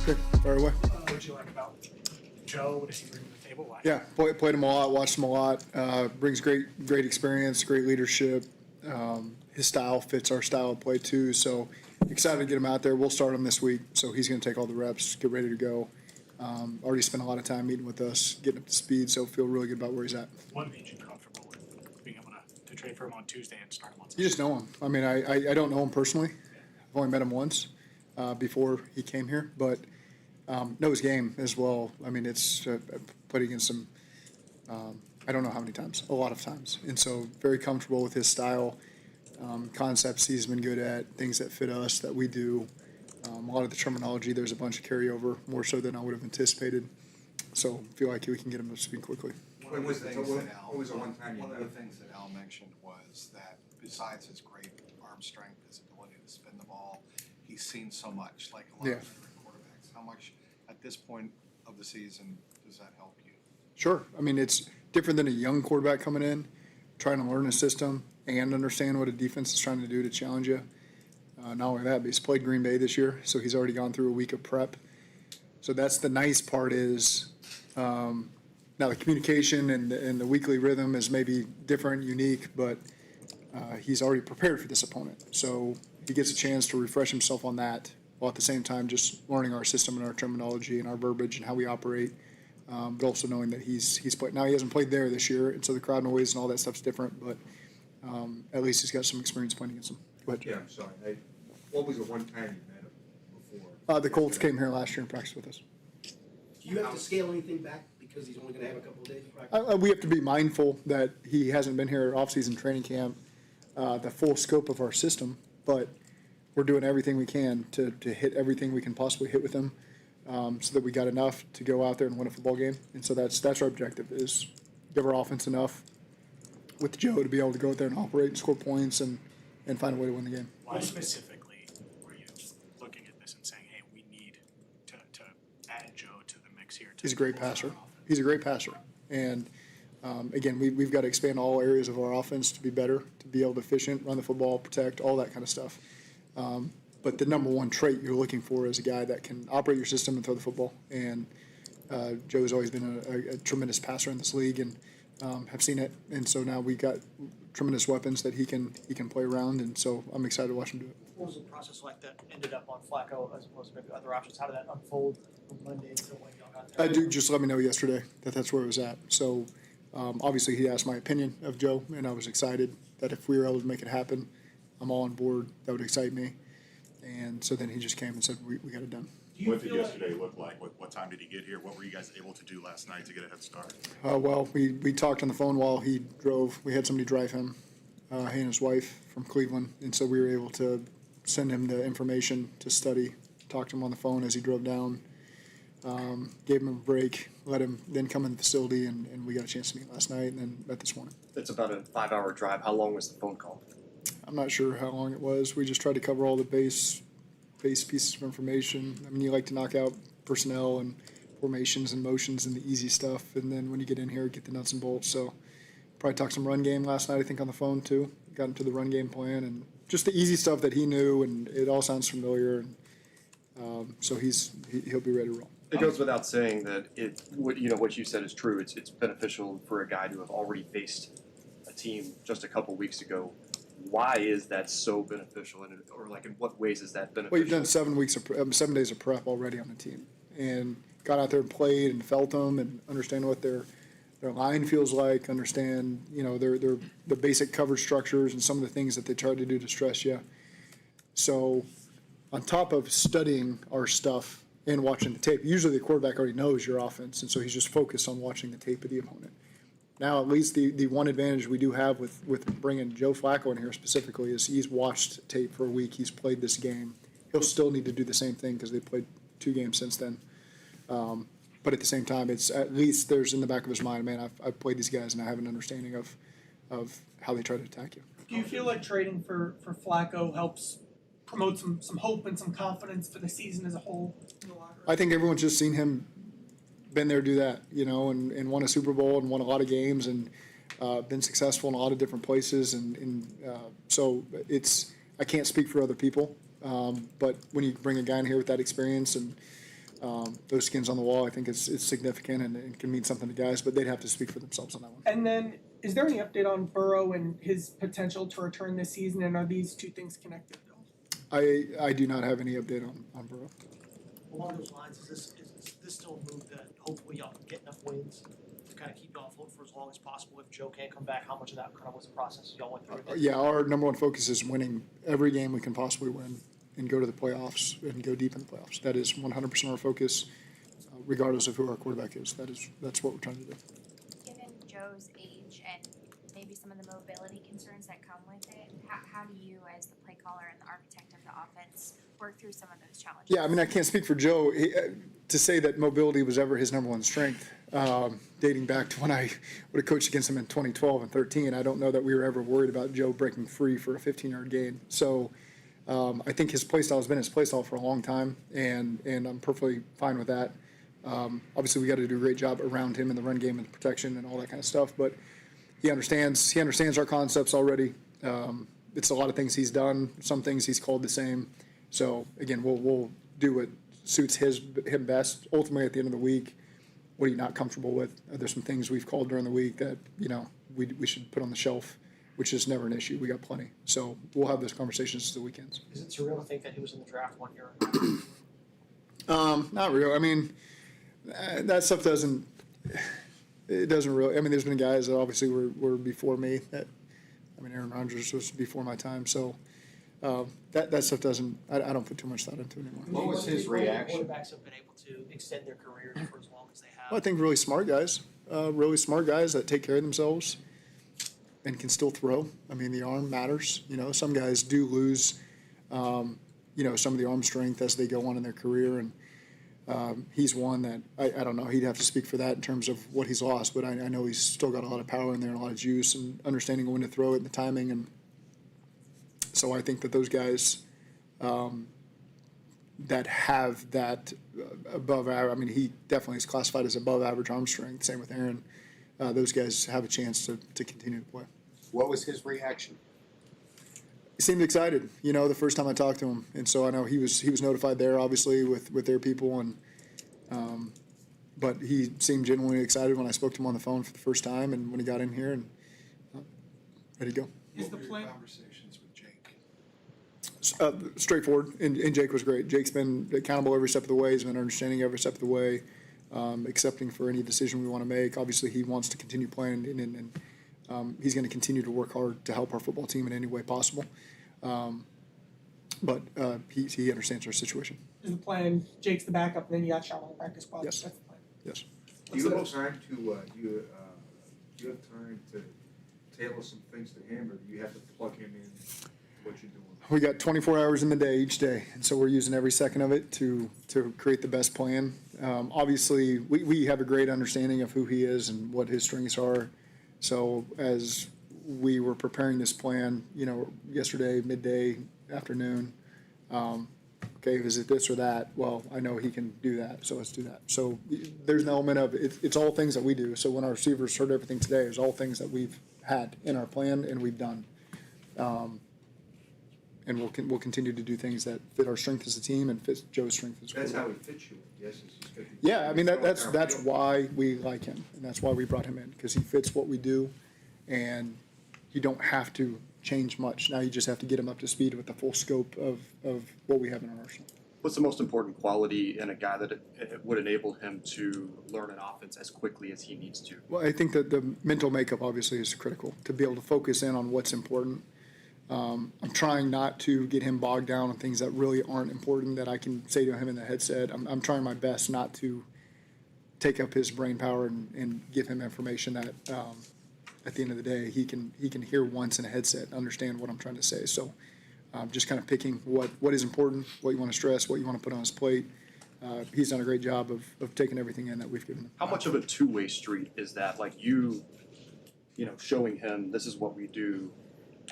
Sure, fire away. What did you like about Joe? What does he bring to the table? Why? Yeah, played him a lot, watched him a lot. Brings great experience, great leadership. His style fits our style of play too. So excited to get him out there. We'll start him this week, so he's going to take all the reps, get ready to go. Already spent a lot of time meeting with us, getting up to speed, so feel really good about where he's at. What made you comfortable with being able to trade for him on Tuesday and start him on Sunday? You just know him. I mean, I don't know him personally. I've only met him once before he came here, but know his game as well. I mean, it's played against him, I don't know how many times, a lot of times. And so very comfortable with his style, concepts he's been good at, things that fit us that we do. A lot of the terminology, there's a bunch of carryover, more so than I would have anticipated. So feel like we can get him to speed quickly. One of the things that Al mentioned was that besides his great arm strength, his ability to spin the ball, he's seen so much, like a lot of different quarterbacks. How much, at this point of the season, does that help you? Sure. I mean, it's different than a young quarterback coming in, trying to learn a system and understand what a defense is trying to do to challenge you. Not only that, but he's played Green Bay this year, so he's already gone through a week of prep. So that's the nice part is now the communication and the weekly rhythm is maybe different, unique, but he's already prepared for this opponent. So he gets a chance to refresh himself on that while at the same time just learning our system and our terminology and our verbiage and how we operate, but also knowing that he's played. Now he hasn't played there this year, and so the crowd noise and all that stuff's different, but at least he's got some experience playing against them. Go ahead. Yeah, I'm sorry. What was the one time you met him before? The Colts came here last year and practiced with us. Do you have to scale anything back because he's only going to have a couple of days of practice? We have to be mindful that he hasn't been here at off-season training camp, the full scope of our system, but we're doing everything we can to hit everything we can possibly hit with him, so that we got enough to go out there and win a football game. And so that's our objective, is give our offense enough with Joe to be able to go out there and operate and score points and find a way to win the game. Why specifically were you looking at this and saying, hey, we need to add Joe to the mix here? He's a great passer. He's a great passer. And, again, we've got to expand all areas of our offense to be better, to be able to efficient, run the football, protect, all that kind of stuff. But the number one trait you're looking for is a guy that can operate your system and throw the football. And Joe's always been a tremendous passer in this league and have seen it. And so now we've got tremendous weapons that he can play around. And so I'm excited to watch him do it. What was the process like that ended up on Flacco as opposed to maybe other options? How did that unfold from Monday until when y'all got there? Dude just let me know yesterday that that's where it was at. So obviously he asked my opinion of Joe, and I was excited that if we were able to make it happen, I'm all on board. That would excite me. And so then he just came and said, we got it done. What did yesterday look like? What time did he get here? What were you guys able to do last night to get a head start? Well, we talked on the phone while he drove. We had somebody drive him, he and his wife from Cleveland. And so we were able to send him the information to study, talk to him on the phone as he drove down, gave him a break, let him then come in the facility, and we got a chance to meet last night and then met this morning. It's about a 5-hour drive. How long was the phone call? I'm not sure how long it was. We just tried to cover all the base pieces of information. I mean, you like to knock out personnel and formations and motions and the easy stuff, and then when you get in here, get the nuts and bolts. So probably talked some run game last night, I think, on the phone too. Got into the run game plan and just the easy stuff that he knew, and it all sounds familiar. And so he'll be ready to roll. It goes without saying that what you said is true. It's beneficial for a guy to have already faced a team just a couple weeks ago. Why is that so beneficial, or like in what ways is that beneficial? Well, you've done 7 days of prep already on the team, and got out there and played and felt them and understand what their line feels like, understand the basic coverage structures and some of the things that they try to do to stress you. So on top of studying our stuff and watching the tape, usually the quarterback already knows your offense, and so he's just focused on watching the tape of the opponent. Now, at least the one advantage we do have with bringing Joe Flacco in here specifically is he's watched tape for a week. He's played this game. He'll still need to do the same thing because they've played 2 games since then. But at the same time, it's at least there's in the back of his mind, man, I've played these guys and I have an understanding of how they try to attack you. Do you feel like trading for Flacco helps promote some hope and some confidence for the season as a whole in the locker room? I think everyone's just seen him been there, do that, and won a Super Bowl and won a lot of games and been successful in a lot of different places. And so I can't speak for other people, but when you bring a guy in here with that experience and those skins on the wall, I think it's significant and can mean something to guys, but they'd have to speak for themselves on that one. And then, is there any update on Burrow and his potential to return this season, and are these two things connected at all? I do not have any update on Burrow. Along those lines, is this still a move that hopefully y'all can get enough wins to kind of keep y'all afloat for as long as possible? If Joe can't come back, how much of that kind of was the process y'all went through? Yeah, our number one focus is winning every game we can possibly win and go to the playoffs and go deep in the playoffs. That is 100% our focus, regardless of who our quarterback is. That's what we're trying to do. Given Joe's age and maybe some of the mobility concerns that come with it, how do you, as the play caller and the architect of the offense, work through some of those challenges? Yeah, I mean, I can't speak for Joe to say that mobility was ever his number one strength. Dating back to when I would have coached against him in 2012 and 13, I don't know that we were ever worried about Joe breaking free for a 15-yard gain. So I think his play style has been his play style for a long time, and I'm perfectly fine with that. Obviously, we got to do a great job around him in the run game and protection and all that kind of stuff. But he understands our concepts already. It's a lot of things he's done. Some things he's called the same. So again, we'll do what suits him best. Ultimately, at the end of the week, what are you not comfortable with? There's some things we've called during the week that we should put on the shelf, which is never an issue. We got plenty. So we'll have those conversations the weekends. Is it surreal to think that he was in the draft 1 year? Not real. I mean, that stuff doesn't really. I mean, there's been guys that obviously were before me. Aaron Rodgers was before my time. So that stuff doesn't. I don't put too much thought into it anymore. What was his reaction? Quarterbacks have been able to extend their careers for as long as they have. Well, I think really smart guys that take care of themselves and can still throw. I mean, the arm matters. Some guys do lose, some of the arm strength as they go on in their career. And he's one that I don't know. He'd have to speak for that in terms of what he's lost. But I know he's still got a lot of power in there and a lot of juice and understanding when to throw it and the timing. And so I think that those guys that have that above average, I mean, he definitely is classified as above average arm strength. Same with Aaron. Those guys have a chance to continue to play. What was his reaction? He seemed excited, the first time I talked to him, and so I know he was notified there, obviously, with their people, and but he seemed genuinely excited when I spoke to him on the phone for the first time, and when he got in here, and ready to go. Is the plan? Conversations with Jake. Straightforward, and Jake was great. Jake's been accountable every step of the way. He's been understanding every step of the way, accepting for any decision we want to make. Obviously, he wants to continue playing, and he's going to continue to work hard to help our football team in any way possible. But he understands our situation. Is the plan Jake's the backup, and then you got Sean on the practice squad? Yes. That's the plan. Yes. Do you have time to you have time to tailor some things to him, or do you have to plug him in what you're doing? We got 24 hours in the day each day, and so we're using every second of it to create the best plan. Obviously, we have a great understanding of who he is and what his strengths are. So as we were preparing this plan, yesterday, midday, afternoon, okay, is it this or that? Well, I know he can do that, so let's do that. So there's an element of it's all things that we do. So when our receivers heard everything today, it's all things that we've had in our plan and we've done. And we'll continue to do things that fit our strength as a team and fit Joe's strength as well. That's how he fits you, yes. Yeah, I mean that's why we like him, and that's why we brought him in, because he fits what we do, and you don't have to change much. Now you just have to get him up to speed with the full scope of what we have in our arsenal. What's the most important quality in a guy that it would enable him to learn an offense as quickly as he needs to? Well, I think that the mental makeup obviously is critical to be able to focus in on what's important. I'm trying not to get him bogged down on things that really aren't important that I can say to him in the headset. I'm trying my best not to take up his brain power and give him information that at the end of the day he can hear once in a headset and understand what I'm trying to say. So just kind of picking what is important, what you want to stress, what you want to put on his plate. He's done a great job of taking everything in that we've given him. How much of a two-way street is that? Like you showing him this is what we do,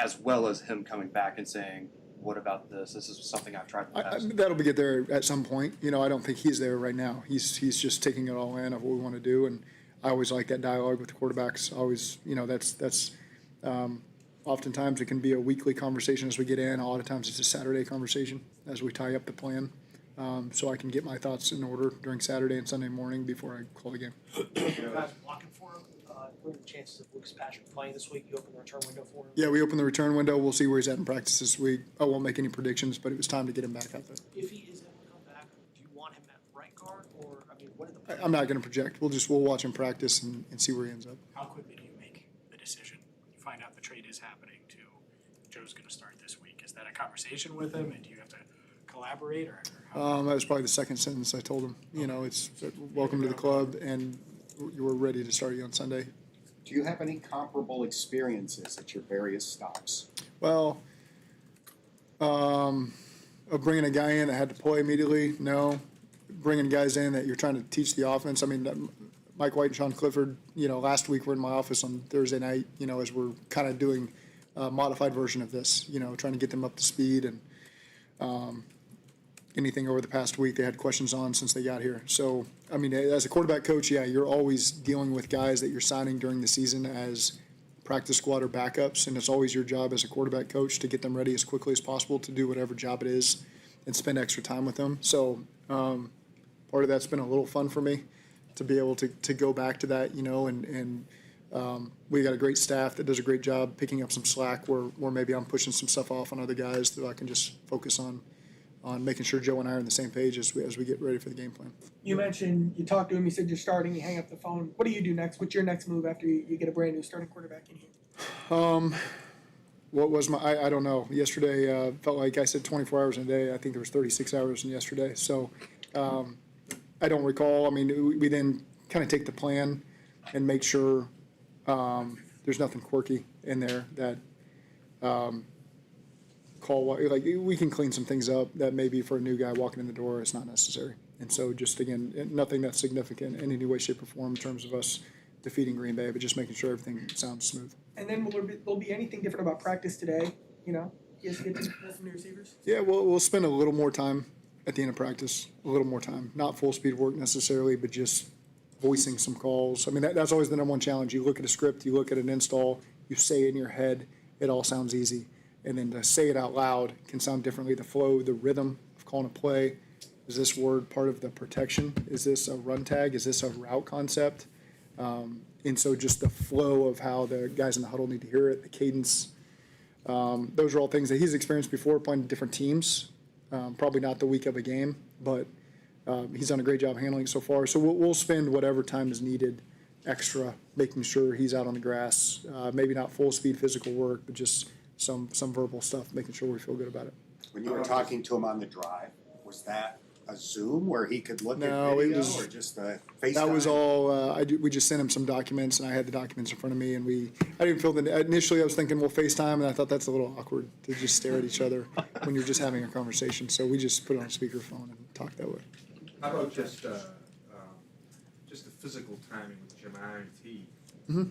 as well as him coming back and saying, what about this? This is something I've tried in the past. That'll get there at some point. I don't think he's there right now. He's just taking it all in of what we want to do, and I always like that dialogue with the quarterbacks. Always, that's oftentimes it can be a weekly conversation as we get in. A lot of times it's a Saturday conversation as we tie up the plan. so I can get my thoughts in order during Saturday and Sunday morning before I call the game. You guys blocking for him, what are the chances of Lucas Patrick playing this week? You open the return window for him? Yeah, we open the return window. We'll see where he's at in practice this week. I won't make any predictions, but it was time to get him back out there. If he is able to come back, do you want him at right guard, or, I mean, what are the? I'm not going to project. We'll watch him practice and see where he ends up. How quickly do you make the decision? You find out the trade is happening to Joe's gonna start this week. Is that a conversation with him, and do you have to collaborate, or how? That was probably the second sentence I told him. It's welcome to the club, and you were ready to start you on Sunday. Do you have any comparable experiences at your various stops? Well, of bringing a guy in that had to play immediately, no. Bringing guys in that you're trying to teach the offense. I mean, Mike White and Sean Clifford, last week were in my office on Thursday night, as we're kind of doing a modified version of this, trying to get them up to speed and anything over the past week they had questions on since they got here. So, I mean, as a quarterback coach, yeah, you're always dealing with guys that you're signing during the season as practice squad or backups, and it's always your job as a quarterback coach to get them ready as quickly as possible to do whatever job it is and spend extra time with them. So part of that's been a little fun for me to be able to go back to that, and we got a great staff that does a great job picking up some slack where maybe I'm pushing some stuff off on other guys that I can just focus on making sure Joe and I are on the same page as we get ready for the game plan. You mentioned, you talked to him, you said you're starting, you hang up the phone. What do you do next? What's your next move after you get a brand new starting quarterback in here? What was I don't know. Yesterday felt like I said 24 hours in a day. I think there was 36 hours in yesterday. So I don't recall. I mean, we then kind of take the plan and make sure there's nothing quirky in there that we can clean some things up that maybe for a new guy walking in the door it's not necessary. And so just, again, nothing that's significant in any way, shape, or form in terms of us defeating Green Bay, but just making sure everything sounds smooth. And then will be anything different about practice today? You guys get to know some new receivers? Yeah, we'll spend a little more time at the end of practice, a little more time. Not full speed work necessarily, but just voicing some calls. I mean, that's always the number one challenge. You look at a script, you look at an install, you say it in your head, it all sounds easy. And then to say it out loud can sound differently. The flow, the rhythm of calling a play. Is this word part of the protection? Is this a run tag? Is this a route concept? And so just the flow of how the guys in the huddle need to hear it, the cadence. Those are all things that he's experienced before playing different teams. Probably not the week of a game, but he's done a great job handling it so far. So we'll spend whatever time is needed extra, making sure he's out on the grass. Maybe not full speed physical work, but just some verbal stuff, making sure we feel good about it. When you were talking to him on the drive, was that a Zoom where he could look No, at it video was- or just a FaceTime? That was all. We just sent him some documents, and I had the documents in front of me, and I didn't feel the. Initially, I was thinking we'll FaceTime, and I thought that's a little awkward to just stare at each other when you're just having a conversation. So we just put it on speakerphone and talk that way. How about just the physical timing with Jamar and T? Mm-hmm.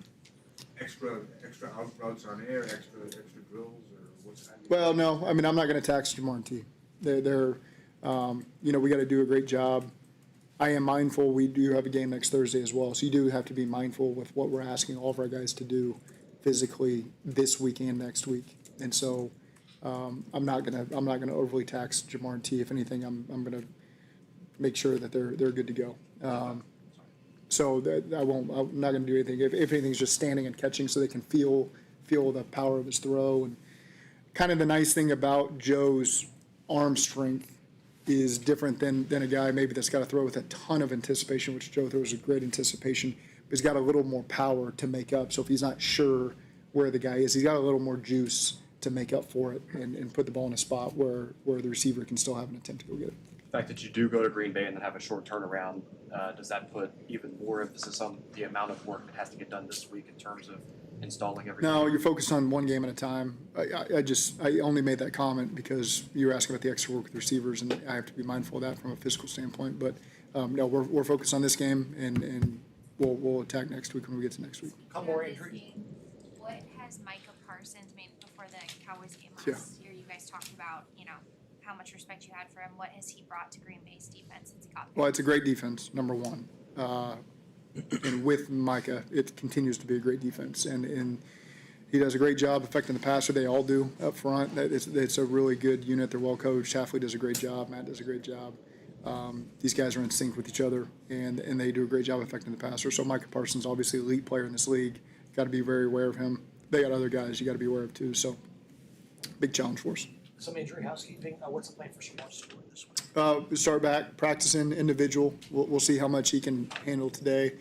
Extra out routes on air, extra drills, or what's that? Well, no, I mean I'm not going to tax Jamar and T. They're we got to do a great job. I am mindful we do have a game next Thursday as well, so you do have to be mindful with what we're asking all of our guys to do physically this week and next week. And so I'm not gonna overly tax Jamar and T. If anything, I'm gonna make sure that they're good to go. So that I'm not going to do anything. If anything's just standing and catching so they can feel the power of his throw. And kind of the nice thing about Joe's arm strength is different than a guy maybe that's got to throw with a ton of anticipation, which Joe throws with great anticipation, but he's got a little more power to make up. So if he's not sure where the guy is, he's got a little more juice to make up for it and put the ball in a spot where the receiver can still have an attempt to go get it. The fact that you do go to Green Bay and then have a short turnaround, does that put even more emphasis on the amount of work that has to get done this week in terms of installing everything? No, you're focused on one game at a time. I only made that comment because you were asking about the extra work with receivers, and I have to be mindful of that from a physical standpoint. But no, we're focused on this game, and we'll attack next week when we get to next week. Couple more injuries. What has Micah Parsons, I mean, before the Cowboys game Yeah. last year, you guys talked about, how much respect you had for him. What has he brought to Green Bay's defense since he got there? Well, it's a great defense, number one. And with Micah, it continues to be a great defense. And he does a great job affecting the passer. They all do up front. It's a really good unit. They're well coached. Hafley does a great job. Matt does a great job. These guys are in sync with each other, and they do a great job affecting the passer. So Micah Parsons, obviously an elite player in this league. Got to be very aware of him. They got other guys you got to be aware of too. So big challenge for us. Some injury housekeeping, what's the plan for Shamar Stewart this week? Start back practicing individual. We'll see how much he can handle today.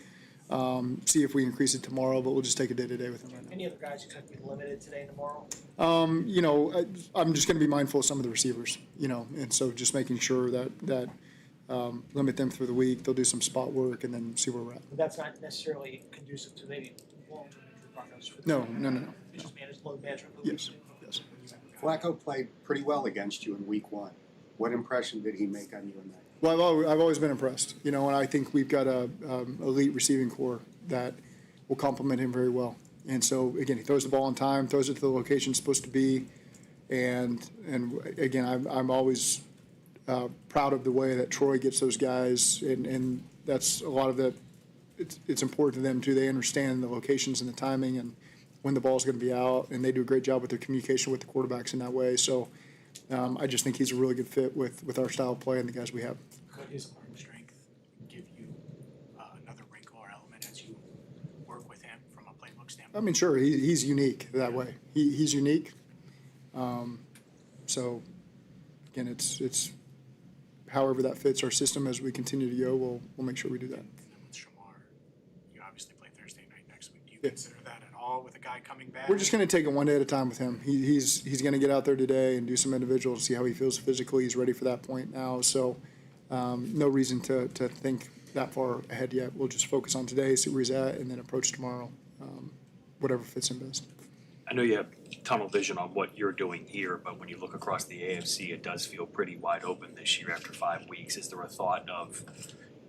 See if we increase it tomorrow, but we'll just take it day to day with him right now. Any other guys you expect to be limited today and tomorrow? I'm just going to be mindful of some of the receivers, and so just making sure that limit them through the week. They'll do some spot work and then see where we're at. But that's not necessarily conducive to maybe long-term injury prognosis for the No. It's just load management. Yes. Flacco played pretty well against you in week 1. What impression did he make on you in that? Well, I've always been impressed, and I think we've got a elite receiving core that will complement him very well. And so again, he throws the ball on time, throws it to the location it's supposed to be, and again, I'm always proud of the way that Troy gets those guys, and that's a lot of the. It's important to them too. They understand the locations and the timing and when the ball's going to be out, and they do a great job with their communication with the quarterbacks in that way. So I just think he's a really good fit with our style of play and the guys we have. Could his arm strength give you another wrinkle or element as you work with him from a playbook standpoint? I mean, sure, he's unique that way. He's unique. So again, it's however that fits our system as we continue to go. We'll make sure we do that. And then with Shamar, you obviously play Thursday night next week. Do you Yeah. consider that at all with a guy coming back? We're just going to take it one day at a time with him. He's going to get out there today and do some individual, see how he feels physically. He's ready for that point now. So no reason to think that far ahead yet. We'll just focus on today, see where he's at, and then approach tomorrow, whatever fits him best. I know you have tunnel vision on what you're doing here, but when you look across the AFC, it does feel pretty wide open this year after 5 weeks. Is there a thought of,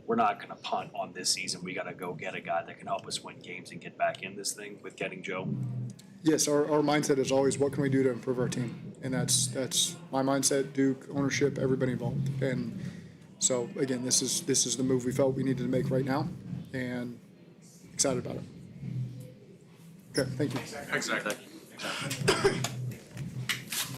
we're not going to punt on this season, we got to go get a guy that can help us win games and get back in this thing with getting Joe? Yes, our mindset is always, what can we do to improve our team? And that's my mindset, Duke, ownership, everybody involved. And so, again, this is the move we felt we needed to make right now, and excited about it. Okay, thank you. Thanks, Zach.